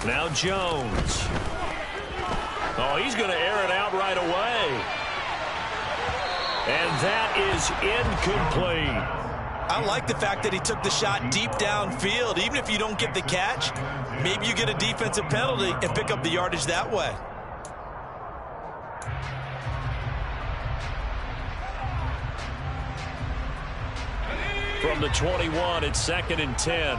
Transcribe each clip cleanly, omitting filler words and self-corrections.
Now Jones. Oh, he's going to air it out right away. And that is incomplete. I like the fact that he took the shot deep downfield. Even if you don't get the catch, maybe you get a defensive penalty and pick up the yardage that way. From the 21, it's 2nd and 10.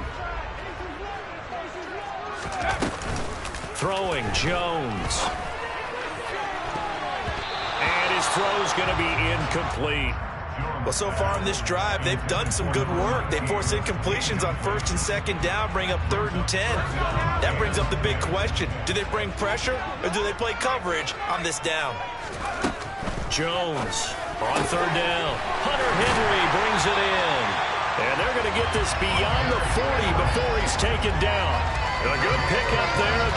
Throwing Jones. And his throw's going to be incomplete. Well, so far in this drive, they've done some good work. They force incompletions on 1st and 2nd down, bring up 3rd and 10. That brings up the big question. Do they bring pressure or do they play coverage on this down? Jones on 3rd down. Hunter Henry brings it in. And they're going to get this beyond the 40 before he's taken down. A good pickup there at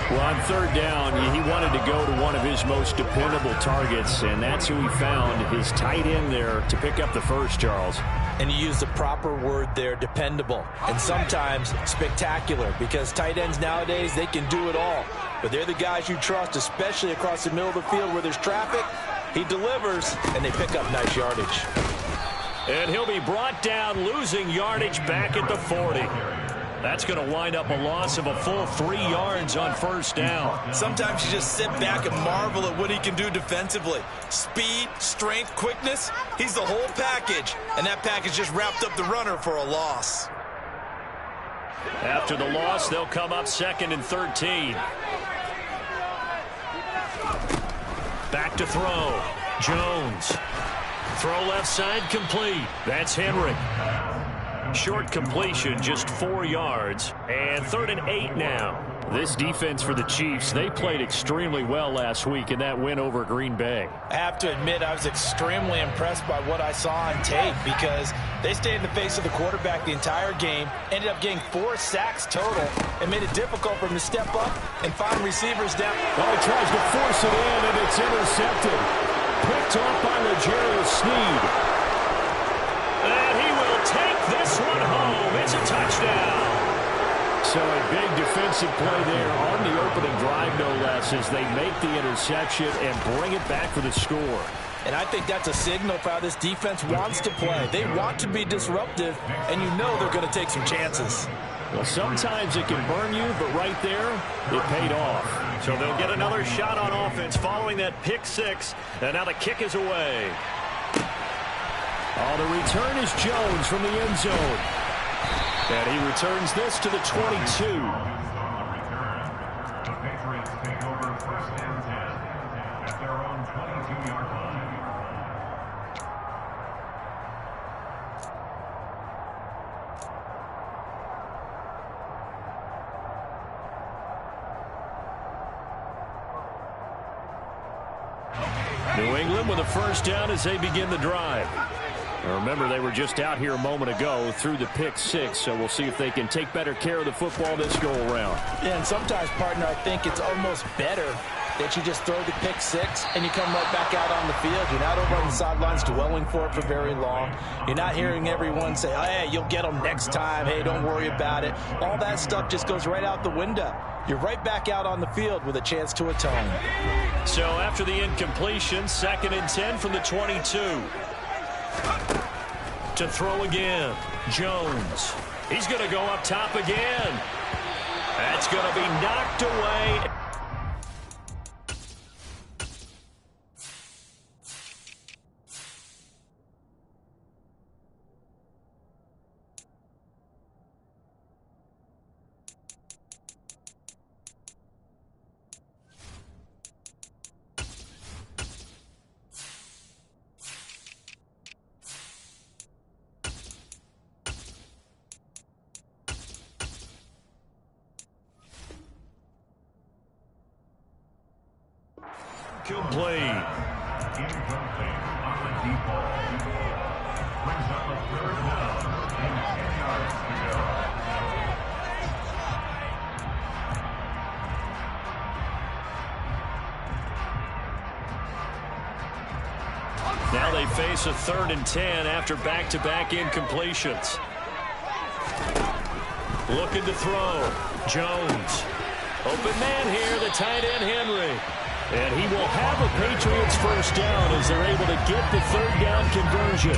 22. Well, on 3rd down, he wanted to go to one of his most dependable targets, and that's who he found, his tight end there, to pick up the first, Charles. And you use the proper word there, dependable, and sometimes spectacular, because tight ends nowadays, they can do it all. But they're the guys you trust, especially across the middle of the field where there's traffic. He delivers, and they pick up nice yardage. And he'll be brought down, losing yardage back at the 40. That's going to wind up a loss of a full 3 yards on 1st down. Sometimes you just sit back and marvel at what he can do defensively. Speed, strength, quickness, he's the whole package. And that package just wrapped up the runner for a loss. After the loss, they'll come up 2nd and 13. Back to throw. Jones. Throw left side complete. That's Henry. Short completion, just 4 yards. And 3rd and 8 now. This defense for the Chiefs, they played extremely well last week in that win over Green Bay. I have to admit, I was extremely impressed by what I saw on tape because they stayed in the face of the quarterback the entire game, ended up getting 4 sacks total, and made it difficult for him to step up and find receivers down. Well, he tries to force it in, and it's intercepted. Picked off by L'Jarius Sneed. And he will take this one home. It's a touchdown. So a big defensive play there on the opening drive, no less, as they make the interception and bring it back for the score. And I think that's a signal for how this defense wants to play. They want to be disruptive, and you know they're going to take some chances. Well, sometimes it can burn you, but right there, it paid off. So they'll get another shot on offense following that pick six, and now the kick is away. Oh, the return is Jones from the end zone. And he returns this to the 22. New England with a first down as they begin the drive. Now remember, they were just out here a moment ago through the pick six, so we'll see if they can take better care of the football this go-around. Yeah, and sometimes, partner, I think it's almost better that you just throw the pick six and you come right back out on the field. You're not over on the sidelines dwelling for it for very long. You're not hearing everyone say, oh, hey, you'll get them next time. Hey, don't worry about it. All that stuff just goes right out the window. You're right back out on the field with a chance to atone. So after the incompletion, 2nd and 10 from the 22. To throw again, Jones. He's going to go up top again. That's going to be knocked away. Complete. Now they face a 3rd and 10 after back-to-back incompletions. Looking to throw. Jones. Open man here, the tight end Henry. And he will have a Patriots first down as they're able to get the third down conversion.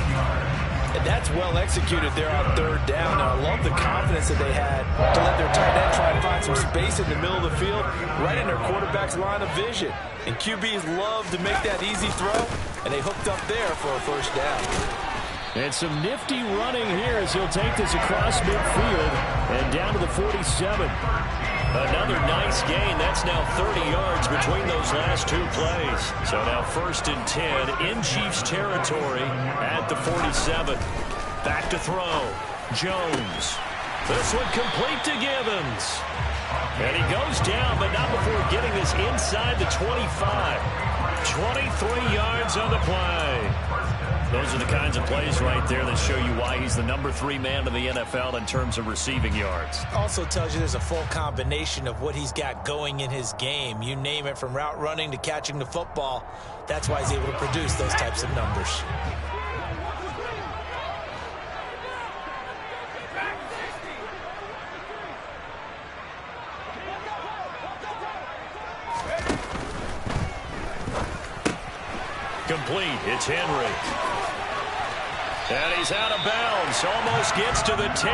And that's well executed there on third down. And I love the confidence that they had to let their tight end try and find some space in the middle of the field, right in their quarterback's line of vision. And QBs love to make that easy throw, and they hooked up there for a first down. And some nifty running here as he'll take this across midfield and down to the 47. Another nice gain. That's now 30 yards between those last two plays. So now 1st and 10 in Chiefs territory at the 47. Back to throw. Jones. This one complete to Gibbons. And he goes down, but not before getting this inside the 25. 23 yards on the play. Those are the kinds of plays right there that show you why he's the number 3 man in the NFL in terms of receiving yards. Also tells you there's a full combination of what he's got going in his game. You name it, from route running to catching the football. That's why he's able to produce those types of numbers. Complete. It's Henry. And he's out of bounds. Almost gets to the 10.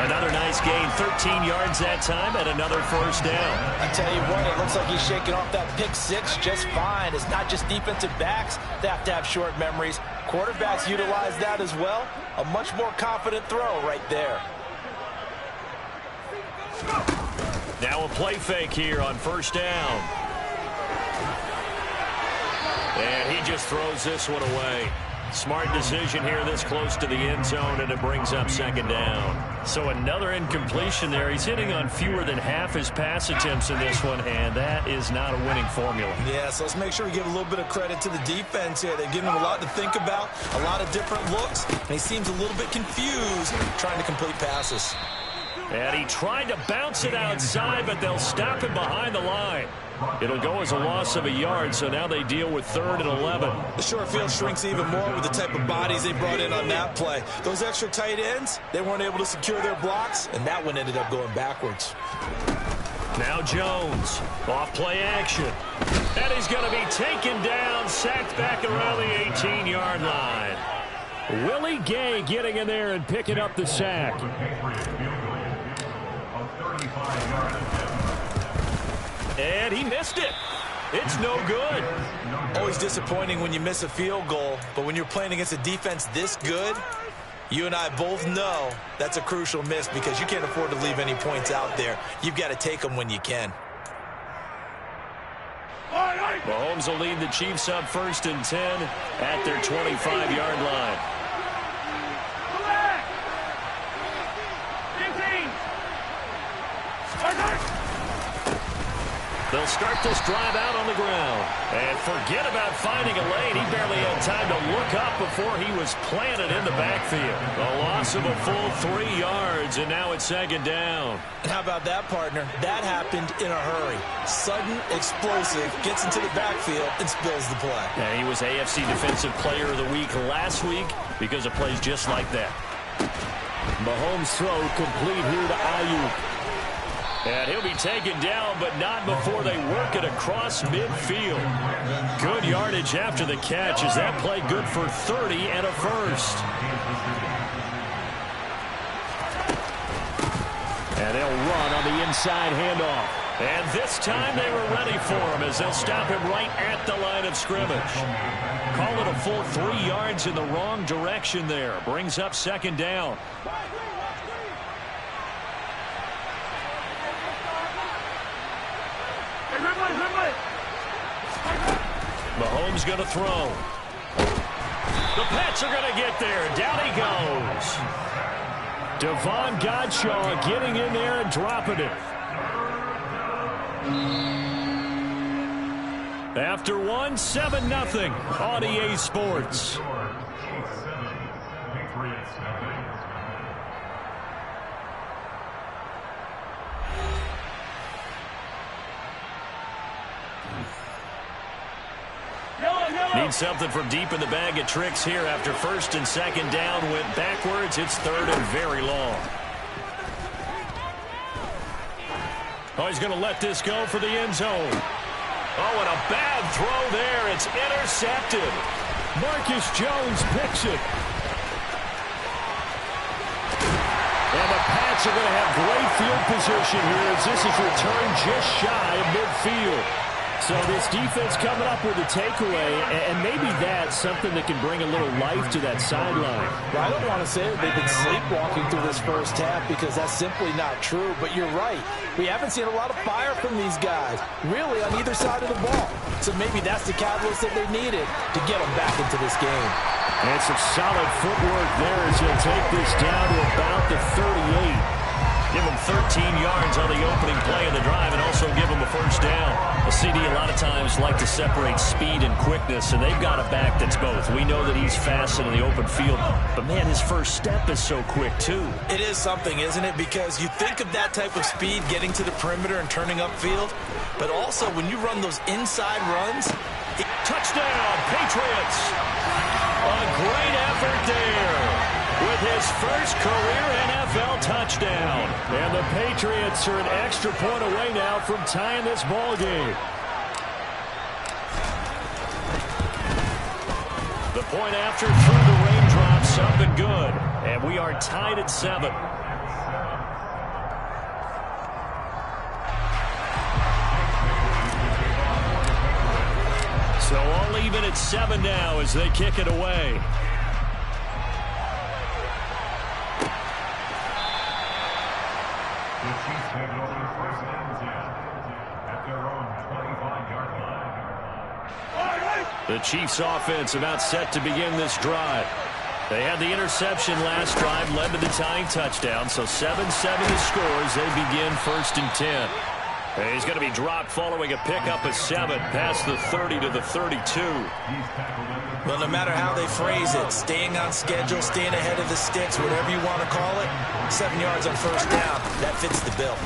Another nice gain. 13 yards that time and another first down. I tell you what, it looks like he's shaking off that pick six just fine. It's not just defensive backs that have to have short memories. Quarterbacks utilize that as well. A much more confident throw right there. Now a play fake here on first down. And he just throws this one away. Smart decision here this close to the end zone, and it brings up second down. So another incompletion there. He's hitting on fewer than half his pass attempts in this one, and that is not a winning formula. Yeah, so let's make sure we give a little bit of credit to the defense here. They're giving him a lot to think about, a lot of different looks, and he seems a little bit confused trying to complete passes. And he tried to bounce it outside, but they'll stop him behind the line. It'll go as a loss of a yard, so now they deal with 3rd and 11. The short field shrinks even more with the type of bodies they brought in on that play. Those extra tight ends, they weren't able to secure their blocks, and that one ended up going backwards. Now Jones, off play action. And he's going to be taken down, sacked back around the 18-yard line. Willie Gay getting in there and picking up the sack. And he missed it. It's no good. Always disappointing when you miss a field goal, but when you're playing against a defense this good, you and I both know that's a crucial miss because you can't afford to leave any points out there. You've got to take them when you can. Mahomes will lead the Chiefs up 1st and 10 at their 25-yard line. They'll start this drive out on the ground. And forget about finding a lane. He barely had time to look up before he was planted in the backfield. A loss of a full 3 yards, and now it's 2nd down. How about that, partner? That happened in a hurry. Sudden, explosive, gets into the backfield, and spills the play. Yeah, he was AFC Defensive Player of the Week last week because of plays just like that. Mahomes' throw complete here to Ayuk. And he'll be taken down, but not before they work it across midfield. Good yardage after the catch. Is that play good for 30 and a first? And they'll run on the inside handoff. And this time they were ready for him as they'll stop him right at the line of scrimmage. Call it a full 3 yards in the wrong direction there. Brings up 2nd down. Mahomes going to throw. The Pats are going to get there. Down he goes. Devon Godshaw getting in there and dropping it. After one, 7-0 on EA Sports. Need something from deep in the bag of tricks here after 1st and 2nd down went backwards. It's 3rd and very long. Oh, he's going to let this go for the end zone. Oh, and a bad throw there. It's intercepted. Marcus Jones picks it. And the Pats are going to have great field position here as this is returned just shy of midfield. So this defense coming up with a takeaway, and maybe that's something that can bring a little life to that sideline. Well, I don't want to say that they've been sleepwalking through this first half because that's simply not true, but you're right. We haven't seen a lot of fire from these guys, really, on either side of the ball. So maybe that's the catalyst that they needed to get them back into this game. And some solid footwork there as he'll take this down to about the 38. Give him 13 yards on the opening play of the drive and also give him a first down. A CD a lot of times like to separate speed and quickness, and they've got a back that's both. We know that he's fast in the open field, but, man, his first step is so quick, too. It is something, isn't it? Because you think of that type of speed getting to the perimeter and turning upfield, but also when you run those inside runs. Touchdown, Patriots! A great effort there with his first career NFL touchdown. And the Patriots are an extra point away now from tying this ball game. The point after through the raindrops up and good. And we are tied at 7. So all even at 7 now as they kick it away. The Chiefs offense about set to begin this drive. They had the interception last drive, led to the tying touchdown, so 7-7 the score as they begin 1st and 10. And he's going to be dropped following a pickup of 7 past the 30 to the 32. Well, no matter how they phrase it, staying on schedule, staying ahead of the sticks, whatever you want to call it, 7 yards on first down, that fits the bill.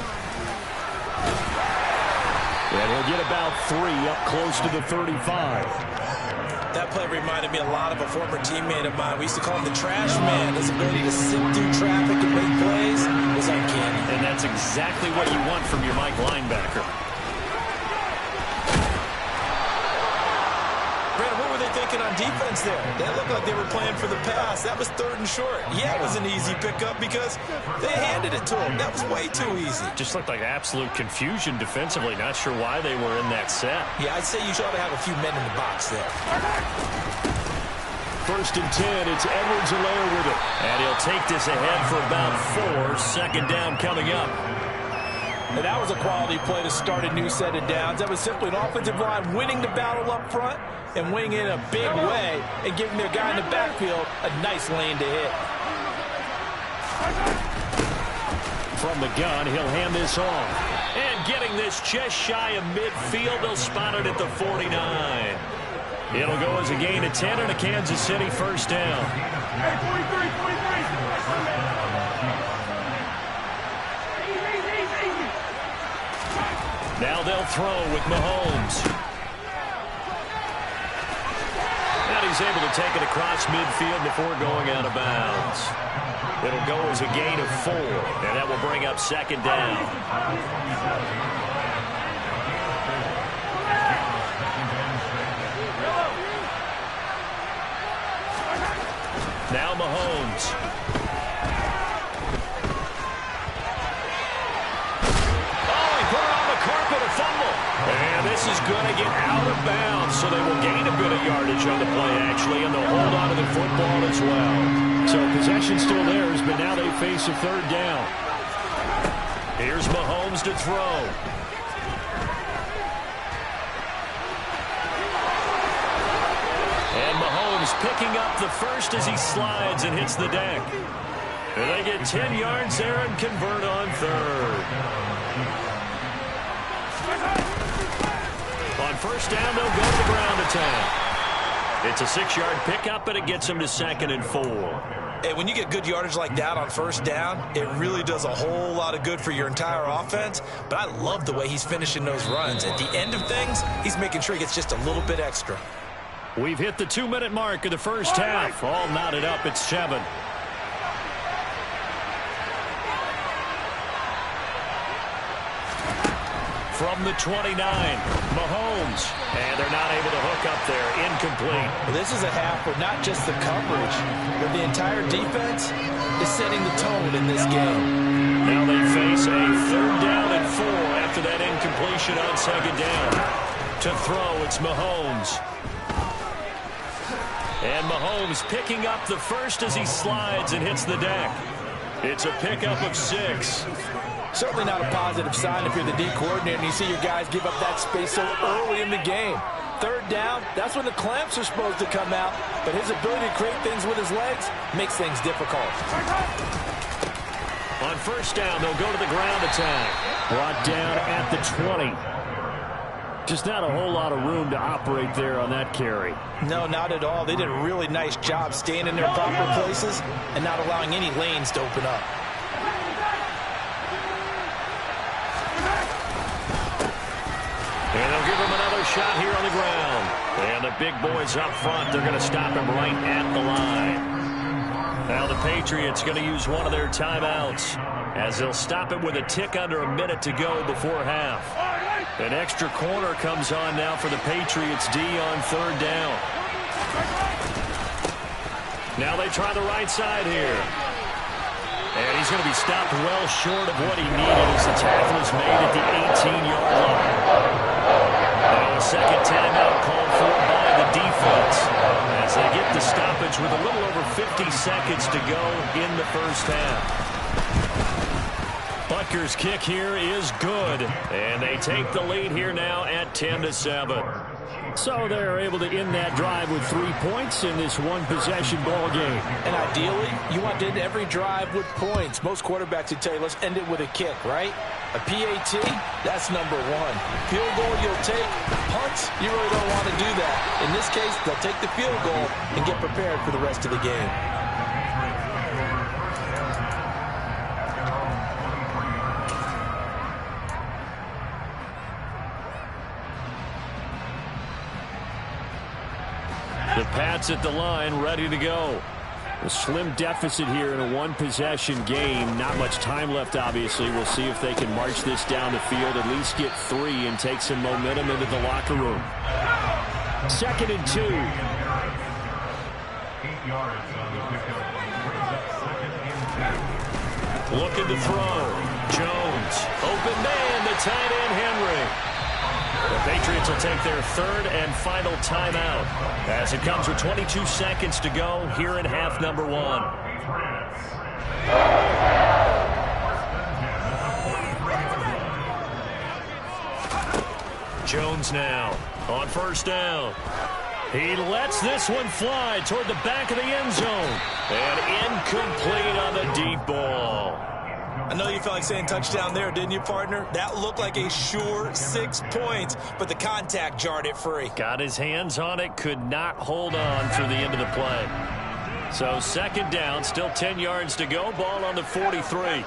And he'll get about 3 up close to the 35. That play reminded me a lot of a former teammate of mine. We used to call him the trash man. His ability to sift through traffic and make plays was uncanny. And that's exactly what you want from your Mike linebacker. Brandon, what were they thinking on defense there? They looked like they were playing for the pass. That was 3rd and short. Yeah, it was an easy pickup because they handed it to him. That was way too easy. Just looked like absolute confusion defensively. Not sure why they were in that set. Yeah, I'd say you ought to have a few men in the box there. 1st and 10, it's Edwards-Helaire with it. And he'll take this ahead for about 4. 2nd down coming up. And that was a quality play to start a new set of downs. That was simply an offensive line winning the battle up front and winning in a big way and giving their guy in the backfield a nice lane to hit. From the gun, he'll hand this off. And getting this just shy of midfield, they'll spot it at the 49. It'll go as a gain of 10 and a Kansas City first down. Now they'll throw with Mahomes. And he's able to take it across midfield before going out of bounds. It'll go as a gain of 4, and that will bring up 2nd down. Now Mahomes. A fumble. And this is going to get out of bounds, so they will gain a bit of yardage on the play, actually, and they'll hold on to the football as well. So possession still theirs, but now they face a 3rd down. Here's Mahomes to throw. And Mahomes picking up the first as he slides and hits the deck. And they get 10 yards there and convert on 3rd. On first down, they'll go to the ground attack. It's a 6-yard pickup, and it gets them to 2nd and 4. Hey, when you get good yardage like that on first down, it really does a whole lot of good for your entire offense. But I love the way he's finishing those runs. At the end of things, he's making sure he gets just a little bit extra. We've hit the 2-minute mark of the first half. All knotted up at 7. From the 29, Mahomes. And they're not able to hook up there. Incomplete. Well, this is a half where not just the coverage, but the entire defense is setting the tone in this game. Now they face a 3rd down and 4 after that incompletion on 2nd down. To throw, it's Mahomes. And Mahomes picking up the first as he slides and hits the deck. It's a pickup of 6. Certainly not a positive sign if you're the D coordinator and you see your guys give up that space so early in the game. 3rd down, that's when the clamps are supposed to come out, but his ability to create things with his legs makes things difficult. On 1st down, they'll go to the ground attack. Brought down at the 20. Just not a whole lot of room to operate there on that carry. No, not at all. They did a really nice job staying in their proper places and not allowing any lanes to open up. And they'll give him another shot here on the ground. And the big boys up front, they're going to stop him right at the line. Now the Patriots going to use one of their timeouts as they'll stop it with a tick under a minute to go before half. An extra corner comes on now for the Patriots D on 3rd down. Now they try the right side here. And he's going to be stopped well short of what he needed as the tackle is made at the 18-yard line. Now a second timeout called for by the defense as they get the stoppage with a little over 50 seconds to go in the 1st half. Butker's kick here is good, and they take the lead here now at 10-7. So they're able to end that drive with 3 points in this one-possession ball game. And ideally, you want to end every drive with points. Most quarterbacks would tell you, let's end it with a kick, right? A PAT, that's number 1. Field goal you'll take. Punts, you really don't want to do that. In this case, they'll take the field goal and get prepared for the rest of the game. The Pats at the line, ready to go. A slim deficit here in a one-possession game. Not much time left, obviously. We'll see if they can march this down the field, at least get 3 and take some momentum into the locker room. 2nd and 2. 8 yards on the pickup. Looking to throw. Jones. Open man, the tight end, Henry. The Patriots will take their 3rd and final timeout as it comes with 22 seconds to go here in half number 1. Jones now on 1st down. He lets this one fly toward the back of the end zone. And incomplete on the deep ball. I know you felt like saying touchdown there, didn't you, partner? That looked like a sure 6 points, but the contact jarred it free. Got his hands on it, could not hold on through the end of the play. So 2nd down, still 10 yards to go, ball on the 43.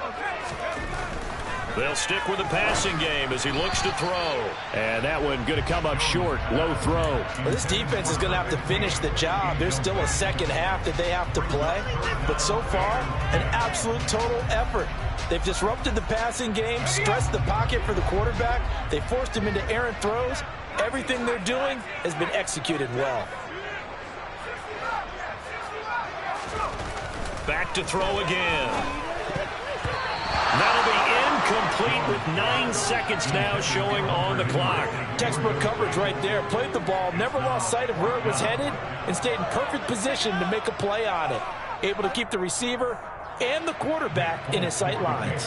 They'll stick with the passing game as he looks to throw. And that one going to come up short, low throw. Well, this defense is going to have to finish the job. There's still a 2nd half that they have to play, but so far, an absolute total effort. They've disrupted the passing game, stressed the pocket for the quarterback. They forced him into errant throws. Everything they're doing has been executed well. Back to throw again. That'll be incomplete with 9 seconds now showing on the clock. Textbook coverage right there. Played the ball, never lost sight of where it was headed, and stayed in perfect position to make a play on it. Able to keep the receiver and the quarterback in his sight lines.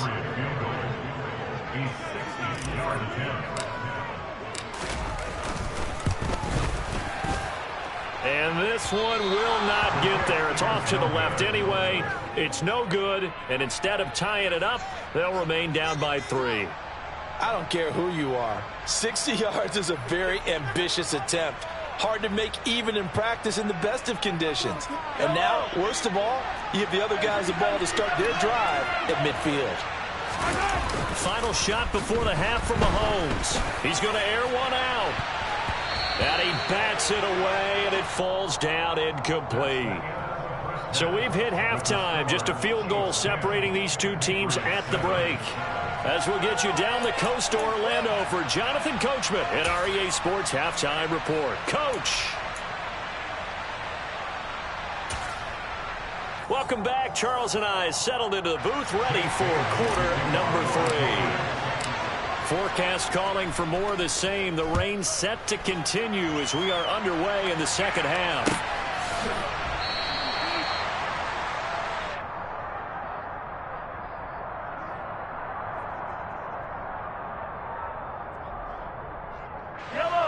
And this one will not get there. It's off to the left anyway. It's no good, and instead of tying it up, they'll remain down by 3. I don't care who you are. 60 yards is a very ambitious attempt. Hard to make even in practice in the best of conditions. And now, worst of all, you give the other guys the ball to start their drive at midfield. Final shot before the half from Mahomes. He's going to air one out. And he bats it away, and it falls down incomplete. So we've hit halftime. Just a field goal separating these two teams at the break. as we'll get you down the coast to Orlando for Jonathan Coachman at our EA Sports Halftime Report. Coach. Welcome back. Charles and I settled into the booth, ready for quarter number 3. Forecast calling for more of the same. The rain set to continue as we are underway in the second half.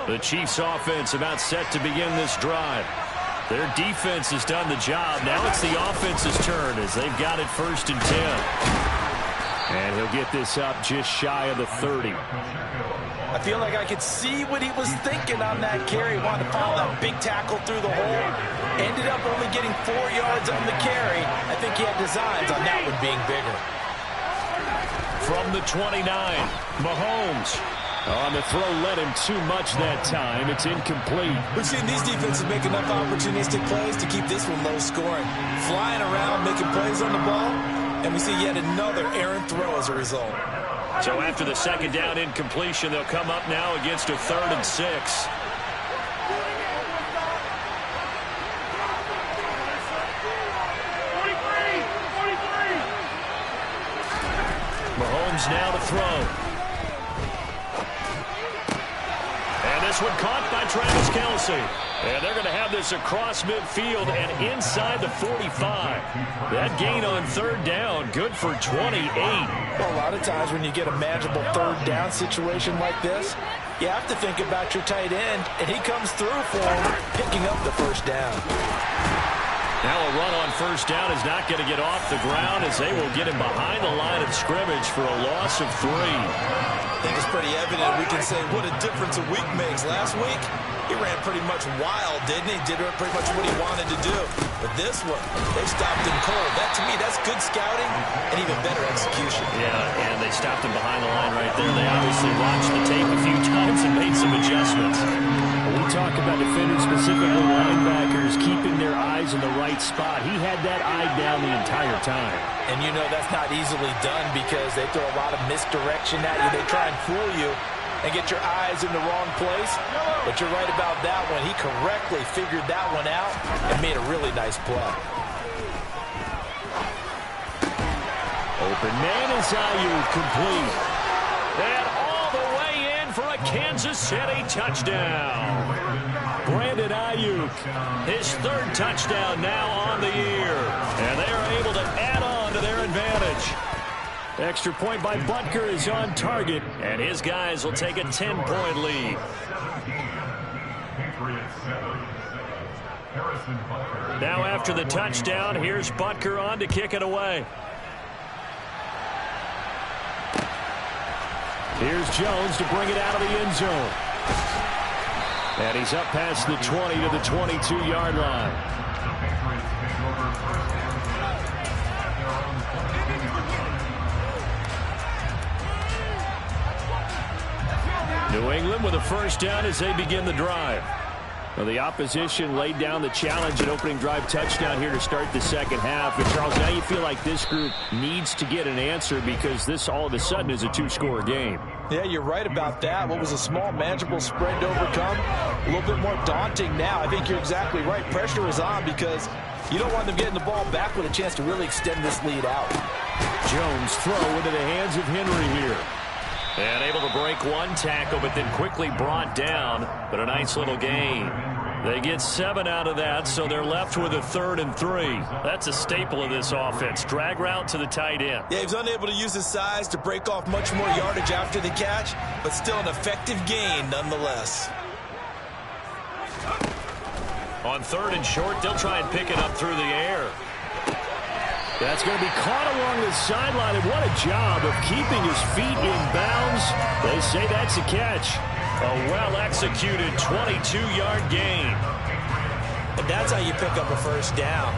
The Chiefs offense about set to begin this drive. Their defense has done the job. Now it's the offense's turn as they've got it 1st and 10. And he'll get this up just shy of the 30. I feel like I could see what he was thinking on that carry. Wanted to follow that big tackle through the hole. Ended up only getting 4 yards on the carry. I think he had designs on that one being bigger. From the 29, Mahomes. On the throw, led him too much that time. It's incomplete. We've seen these defenses make enough opportunistic plays to keep this one low scoring. Flying around, making plays on the ball, and we see yet another errant throw as a result. So after the second down incompletion, they'll come up now against a 3rd and 6. Mahomes now to throw. This one caught by Travis Kelce. And they're going to have this across midfield and inside the 45. That gain on 3rd down, good for 28. Well, a lot of times when you get a manageable 3rd down situation like this, you have to think about your tight end, and he comes through for him, picking up the 1st down. Now a run on 1st down is not going to get off the ground as they will get him behind the line of scrimmage for a loss of 3. I think it's pretty evident. We can say what a difference a week makes. Last week, he ran pretty much wild, didn't he? Did pretty much what he wanted to do. But this one, they stopped him cold. That, to me, that's good scouting and even better execution. Yeah, and they stopped him behind the line right there. They obviously watched the tape a few times and made some adjustments. When we talk about defenders, specifically linebackers, keeping their eyes in the right spot, he had that eye down the entire time. And you know that's not easily done because they throw a lot of misdirection at you. They try and fool you and get your eyes in the wrong place. But you're right about that one. He correctly figured that one out and made a really nice play. Open man is Ayuk, complete. And all the way in for a Kansas City touchdown. Brandon Ayuk, his 3rd touchdown now on the year. And they are able to add on to their advantage. Extra point by Butker is on target, and his guys will take a 10-point lead. Now after the touchdown, here's Butker on to kick it away. Here's Jones to bring it out of the end zone. And he's up past the 20 to the 22-yard line. New England with a 1st down as they begin the drive. Well, the opposition laid down the challenge and opening drive touchdown here to start the second half. And Charles, now you feel like this group needs to get an answer because this all of a sudden is a 2-score game. Yeah, you're right about that. What was a small, manageable spread to overcome, a little bit more daunting now. I think you're exactly right. Pressure is on because you don't want them getting the ball back with a chance to really extend this lead out. Jones throw into the hands of Henry here. And able to break one tackle, but then quickly brought down. But a nice little gain. They get 7 out of that, so they're left with a 3rd and 3. That's a staple of this offense. Drag route to the tight end. Yeah, he was unable to use his size to break off much more yardage after the catch, but still an effective gain nonetheless. On 3rd and short, they'll try and pick it up through the air. That's going to be caught along the sideline, and what a job of keeping his feet in bounds. They say that's a catch. A well-executed 22-yard gain. And that's how you pick up a 1st down.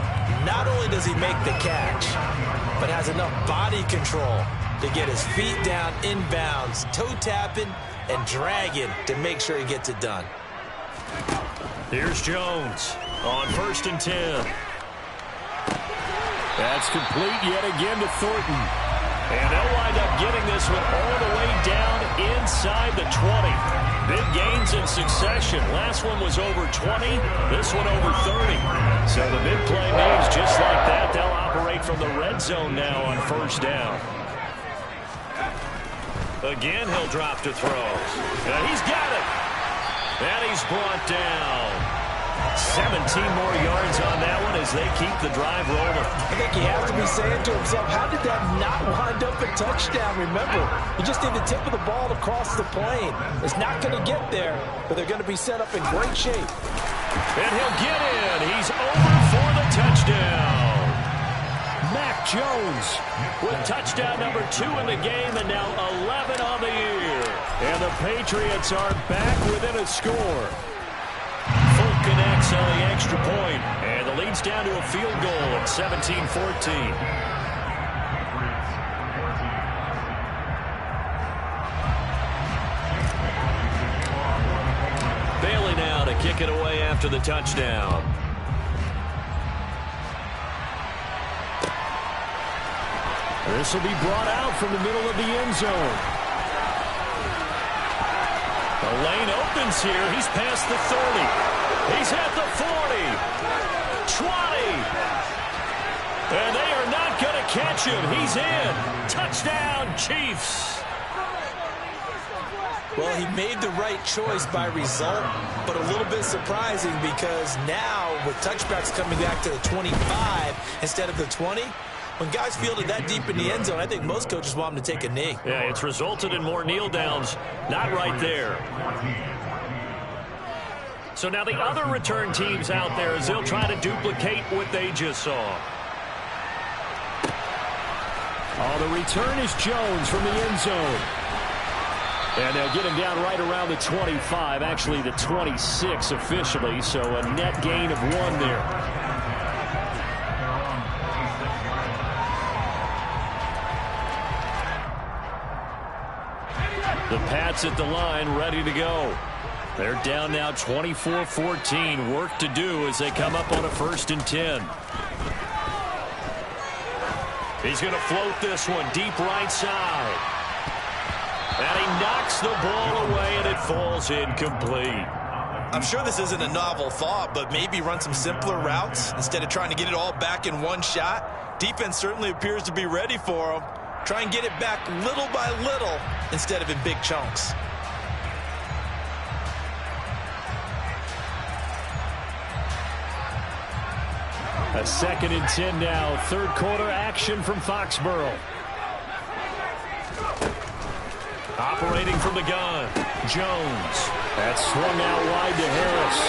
Not only does he make the catch, but has enough body control to get his feet down in bounds, toe-tapping and dragging to make sure he gets it done. Here's Jones on 1st and 10. That's complete yet again to Thornton. And they'll wind up getting this one succession. Last one was over 20. This one over 30. So the big play means just like that, they'll operate from the red zone now on first down. Again, he'll drop to throw. And he's got it. And he's brought down. 17 more yards on that one as they keep the drive rolling. I think he has to be saying to himself, how did that not wind up a touchdown? Remember, you just need the tip of the ball to cross the plane. It's not going to get there, but they're going to be set up in great shape. And he'll get in. He's over for the touchdown. Mac Jones with touchdown number 2 in the game and now 11 on the year. And the Patriots are back within a score. Full connects on the extra point, and the lead's down to a field goal at 17-14. Bailey now to kick it away after the touchdown. This will be brought out from the middle of the end zone. The lane opens here. He's past the 30. He's at the 40. 20. And they are not going to catch him. He's in. Touchdown, Chiefs. Well, he made the right choice by result, but a little bit surprising because now with touchbacks coming back to the 25 instead of the 20, when guys fielded that deep in the end zone, I think most coaches want them to take a knee. Yeah, it's resulted in more kneel downs. Not right there. So now the other return teams out there as they'll try to duplicate what they just saw. Oh, the return is Jones from the end zone. And they'll get him down right around the 25, actually the 26 officially, so a net gain of 1 there. The Pats at the line, ready to go. They're down now 24-14. Work to do as they come up on a 1st and 10. He's going to float this one deep right side. And he knocks the ball away, and it falls incomplete. I'm sure this isn't a novel thought, but maybe run some simpler routes instead of trying to get it all back in one shot. Defense certainly appears to be ready for him. Try and get it back little by little instead of in big chunks. A 2nd and 10 now. 3rd quarter action from Foxborough. Operating from the gun. Jones. That's swung out wide to Harris.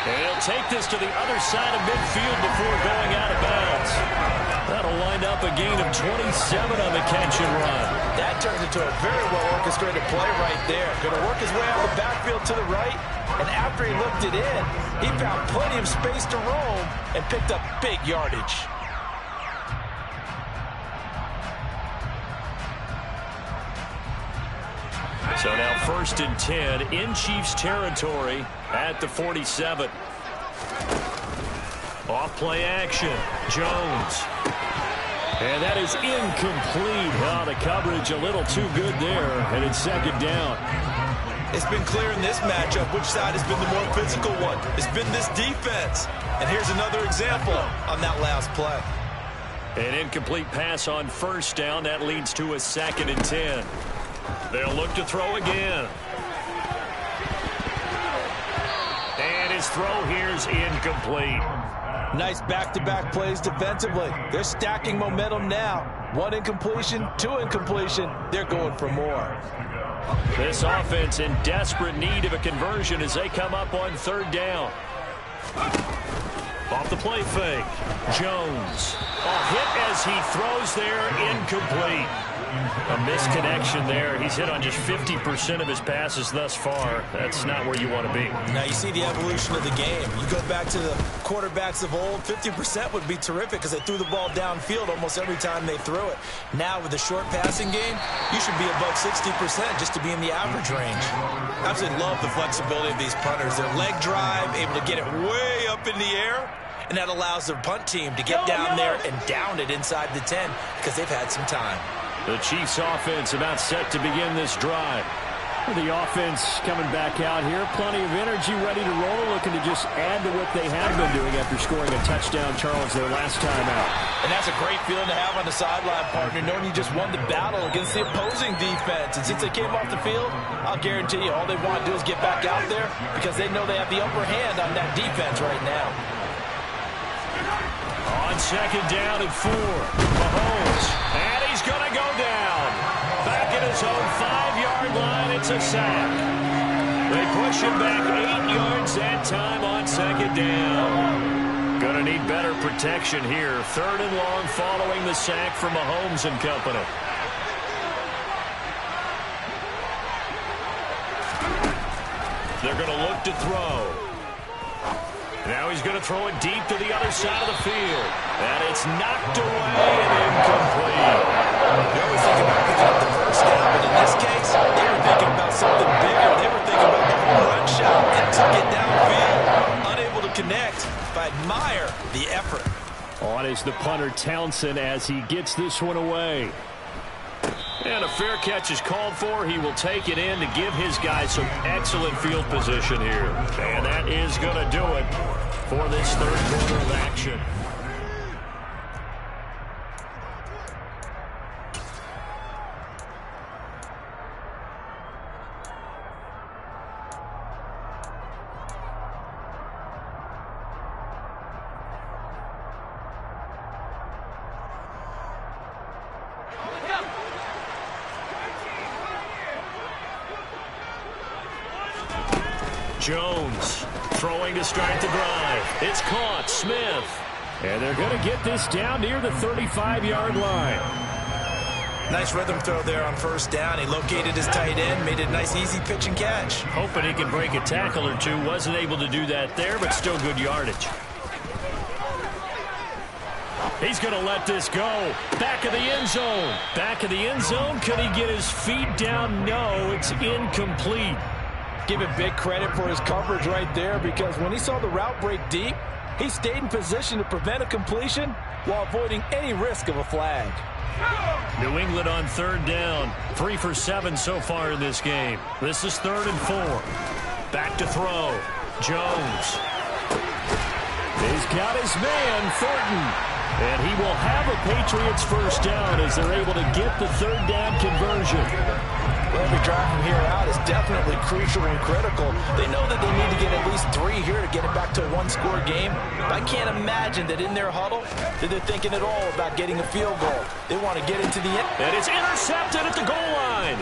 And he'll take this to the other side of midfield before going out of bounds. That'll wind up a gain of 27 on the catch and run. That turns into a very well-orchestrated play right there. Going to work his way out the backfield to the right, and after he looked it in, he found plenty of space to roam and picked up big yardage. So now 1st and 10 in Chiefs territory at the 47. Off play action. Jones. And that is incomplete. Oh, the coverage a little too good there, and it's 2nd down. It's been clear in this matchup which side has been the more physical one. It's been this defense. And here's another example on that last play. An incomplete pass on 1st down. That leads to a 2nd and 10. They'll look to throw again. And his throw here's incomplete. Nice back-to-back plays defensively. They're stacking momentum now. 1 incompletion, 2 incompletion. They're going for more. This offense in desperate need of a conversion as they come up on 3rd down. Off the play fake. Jones. A hit as he throws there, incomplete. A misconnection there. He's hit on just 50% of his passes thus far. That's not where you want to be. Now you see the evolution of the game. You go back to the quarterbacks of old, 50% would be terrific because they threw the ball downfield almost every time they threw it. Now with the short passing game, you should be above 60% just to be in the average range. I absolutely love the flexibility of these punters. Their leg drive, able to get it way up in the air, and that allows their punt team to get down there and down it inside the 10 because they've had some time. The Chiefs offense about set to begin this drive. The offense coming back out here. Plenty of energy, ready to roll, looking to just add to what they have been doing after scoring a touchdown, Charles, their last time out. And that's a great feeling to have on the sideline, partner, knowing you just won the battle against the opposing defense. And since they came off the field, I'll guarantee you all they want to do is get back out there because they know they have the upper hand on that defense right now. On second down and 4, Mahomes, and he's going to go down. Back at his own 5-yard line, it's a sack. They push him back 8 yards that time on second down. Going to need better protection here. 3rd and long following the sack from Mahomes and company. They're going to look to throw. Now he's going to throw it deep to the other side of the field. And it's knocked away and incomplete. You always think about picking up the first down, but in this case, they were thinking about something bigger. They were thinking about the home run shot that took it downfield. Unable to connect, but admire the effort. On is the punter, Townsend, as he gets this one away. And a fair catch is called for. He will take it in to give his guys some excellent field position here. And that is going to do it for this 3rd quarter of action. Jones throwing to start the drive. It's caught. Smith. And they're going to get this down near the 35-yard line. Nice rhythm throw there on 1st down. He located his tight end, made it a nice, easy pitch and catch. Hoping he can break a tackle or two. Wasn't able to do that there, but still good yardage. He's going to let this go. Back of the end zone. Back of the end zone. Could he get his feet down? No, it's incomplete. Give him big credit for his coverage right there because when he saw the route break deep, he stayed in position to prevent a completion while avoiding any risk of a flag. New England on 3rd down. 3 for 7 so far in this game. This is 3rd and 4. Back to throw. Jones. He's got his man, Thornton. And he will have a Patriots 1st down as they're able to get the 3rd down conversion. Every drive from here out is definitely crucial and critical. They know that they need to get at least 3 here to get it back to a 1-score game. But I can't imagine that in their huddle that they're thinking at all about getting a field goal. They want to get into the end. And it's intercepted at the goal line.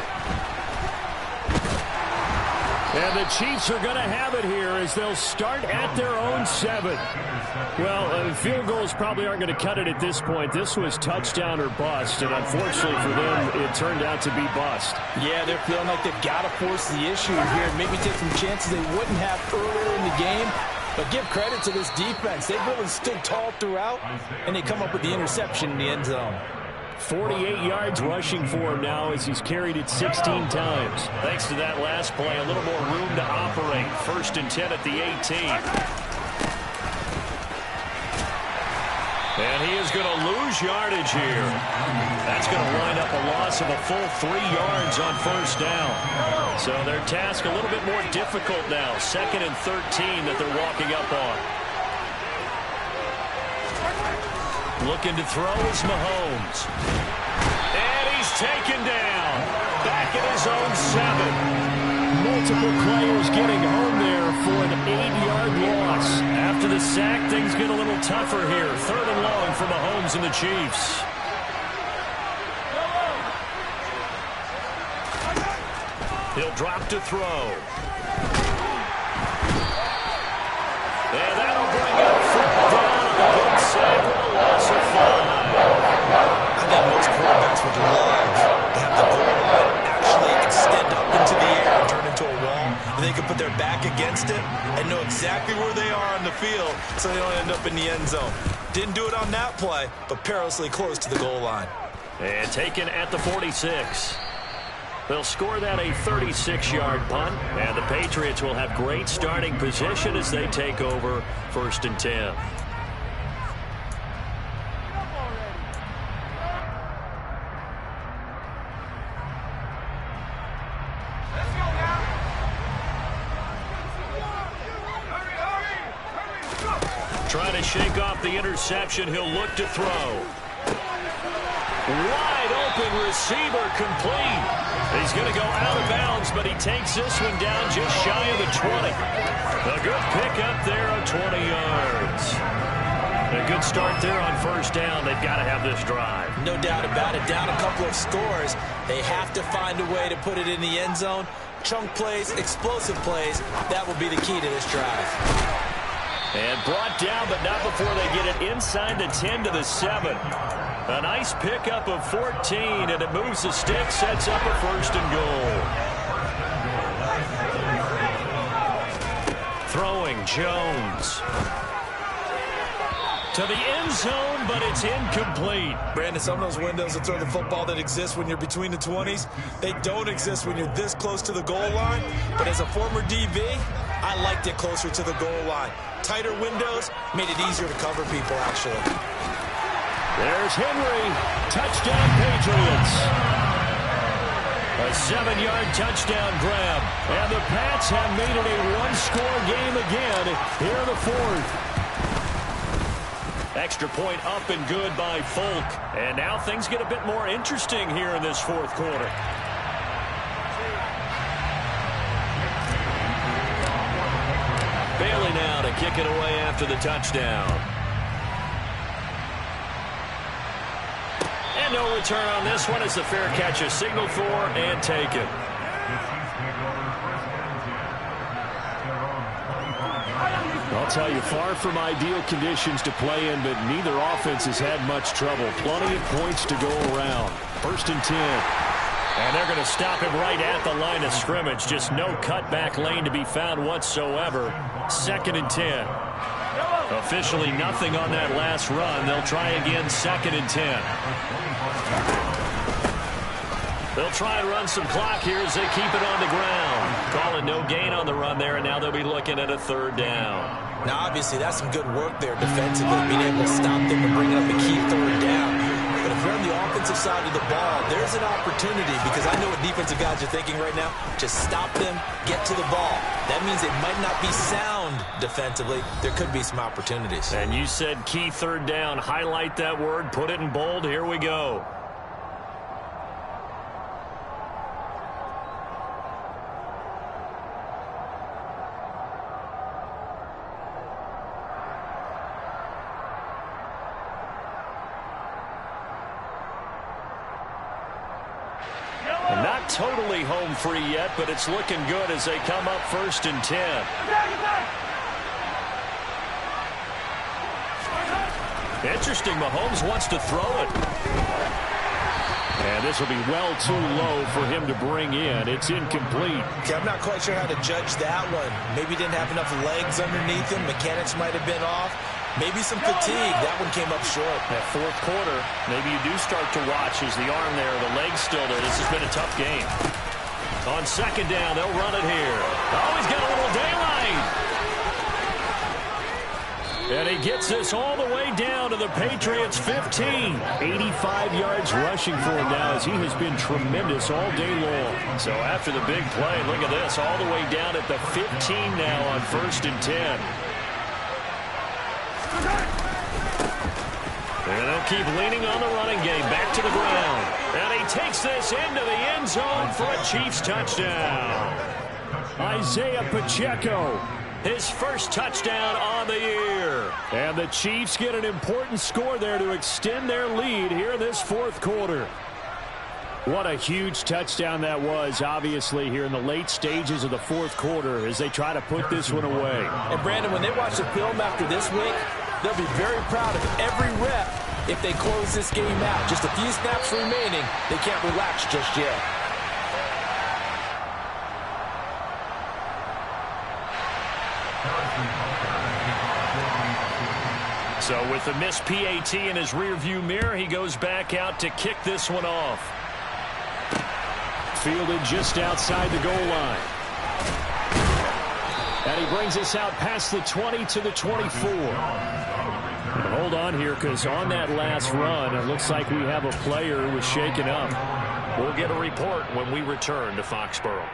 And the Chiefs are going to have it here as they'll start at their own 7. Well, field goals probably aren't going to cut it at this point. This was touchdown or bust, and unfortunately for them, it turned out to be bust. Yeah, they're feeling like they've got to force the issue here and maybe take some chances they wouldn't have earlier in the game. But give credit to this defense. They've really stood tall throughout, and they come up with the interception in the end zone. 48 yards rushing for him now as he's carried it 16 times. Thanks to that last play, a little more room to operate. 1st and 10 at the 18. And he is going to lose yardage here. That's going to wind up a loss of a full 3 yards on 1st down. So their task a little bit more difficult now. 2nd and 13 that they're walking up on. Looking to throw is Mahomes. And he's taken down. Back at his own 7. Multiple players getting home there for an 8-yard loss. After the sack, things get a little tougher here. 3rd and long for Mahomes and the Chiefs. He'll drop to throw. And that'll bring up 4th down. A good sack with a loss of 5. I think most quarterbacks would love to have the goal line actually extend up into the air and turn into a wall. And they can put their back against it and know exactly where they are on the field so they don't end up in the end zone. Didn't do it on that play, but perilously close to the goal line. And taken at the 46. They'll score that a 36-yard punt, and the Patriots will have great starting position as they take over 1st and 10. Let's go, Trying to shake off the interception. He'll look to throw. Wide open receiver, complete. He's going to go out of bounds, but he takes this one down just shy of the 20. A good pickup there of 20 yards. A good start there on first down. They've got to have this drive. No doubt about it. Down a couple of scores. They have to find a way to put it in the end zone. Chunk plays, explosive plays. That will be the key to this drive. And brought down, but not before they get it inside the 10 to the 7. A nice pickup of 14, and it moves the stick, sets up a first and goal. Throwing, Jones. To the end zone, but it's incomplete. Brandon, some of those windows to throw the football that exist when you're between the 20s, they don't exist when you're this close to the goal line. But as a former DB, I liked it closer to the goal line. Tighter windows made it easier to cover people, actually. There's Henry. Touchdown, Patriots. A 7-yard touchdown grab. And the Pats have made it a one-score game again here in the fourth. Extra point up and good by Folk. And now things get a bit more interesting here in this fourth quarter. Bailey now to kick it away after the touchdown. And no return on this one as the fair catch is signaled for and taken. I'll tell you, far from ideal conditions to play in, but neither offense has had much trouble. Plenty of points to go around. First and 10. And they're going to stop him right at the line of scrimmage. Just no cutback lane to be found whatsoever. Second and 10. Officially nothing on that last run. They'll try again, second and 10. They'll try and run some clock here as they keep it on the ground. Calling no gain on the run there, and now they'll be looking at a third down. Now, obviously, that's some good work there defensively, being able to stop them and bring up a key third down. But if you're on the offensive side of the ball, there's an opportunity, because I know what defensive guys are thinking right now. Just stop them, get to the ball. That means it might not be sound defensively. There could be some opportunities. And you said key third down. Highlight that word, put it in bold. Here we go. Not totally home free yet, but it's looking good as they come up first and 10. Interesting, Mahomes wants to throw it. And this will be well too low for him to bring in. It's incomplete. Okay, I'm not quite sure how to judge that one. Maybe he didn't have enough legs underneath him. Mechanics might have been off. Maybe some fatigue. That one came up short. That fourth quarter, maybe you do start to watch as the arm there, the leg's still there. This has been a tough game. On second down, they'll run it here. Oh, he's got a little daylight. And he gets this all the way down to the Patriots' 15. 85 yards rushing for him now as he has been tremendous all day long. So after the big play, look at this, all the way down at the 15 now on first and 10. And they'll keep leaning on the running game. Back to the ground. And he takes this into the end zone for a Chiefs touchdown. Isaiah Pacheco, his first touchdown on the year. And the Chiefs get an important score there to extend their lead here in this fourth quarter. What a huge touchdown that was, obviously, here in the late stages of the fourth quarter as they try to put this one away. And, Brandon, when they watch the film after this week, they'll be very proud of every rep if they close this game out. Just a few snaps remaining. They can't relax just yet. So with the missed PAT in his rearview mirror, he goes back out to kick this one off. Fielded just outside the goal line. And he brings us out past the 20 to the 24. And hold on here, because on that last run, it looks like we have a player who was shaken up. We'll get a report when we return to Foxborough.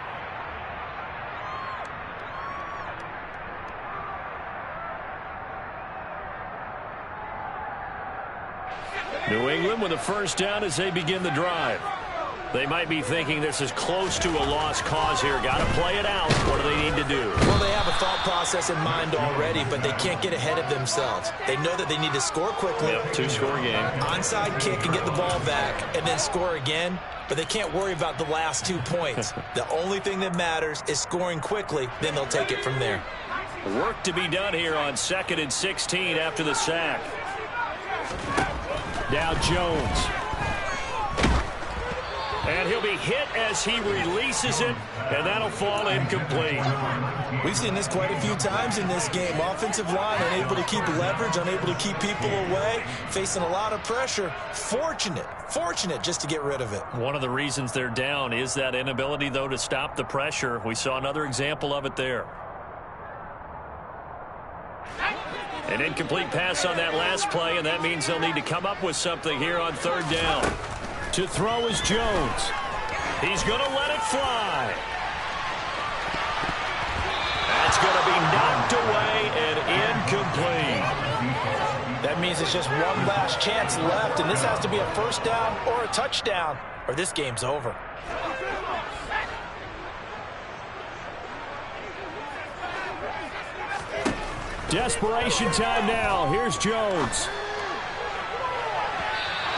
New England with a first down as they begin the drive. They might be thinking this is close to a lost cause here. Got to play it out. What do they need to do? Well, they have a thought process in mind already, but they can't get ahead of themselves. They know that they need to score quickly. Yep, two-score game. Onside kick and get the ball back and then score again. But they can't worry about the last 2 points. The only thing that matters is scoring quickly. Then they'll take it from there. Work to be done here on 2nd and 16 after the sack. Now Jones. And he'll be hit as he releases it, and that'll fall incomplete. We've seen this quite a few times in this game. Offensive line unable to keep leverage, unable to keep people away, facing a lot of pressure. Fortunate just to get rid of it. One of the reasons they're down is that inability, though, to stop the pressure. We saw another example of it there. An incomplete pass on that last play, and that means they'll need to come up with something here on 3rd down. To throw is Jones. He's going to let it fly. That's going to be knocked away and incomplete. That means it's just one last chance left, and this has to be a first down or a touchdown, or this game's over. Desperation time now. Here's Jones.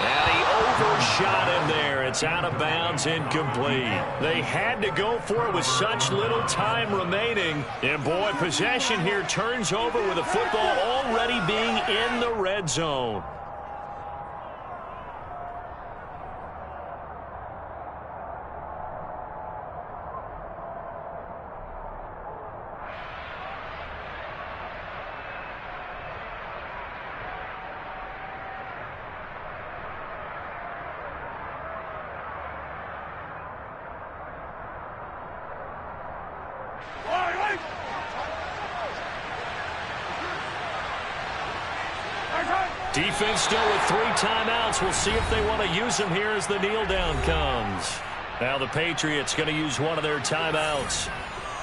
And he overshot him there. It's out of bounds, incomplete. They had to go for it with such little time remaining. And, boy, possession here turns over with the football already being in the red zone. Defense still with 3 timeouts. We'll see if they want to use them here as the kneel down comes. Now the Patriots going to use one of their timeouts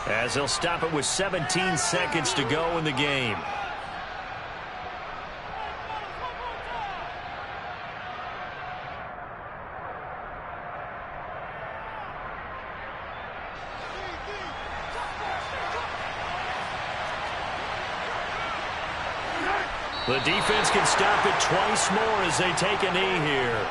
as they'll stop it with 17 seconds to go in the game. The defense can stop it twice more as they take a knee here.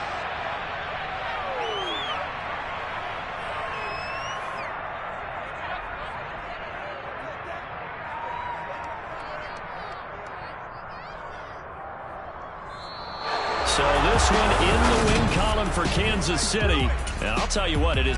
So this one in the win column for Kansas City. And I'll tell you what, it is.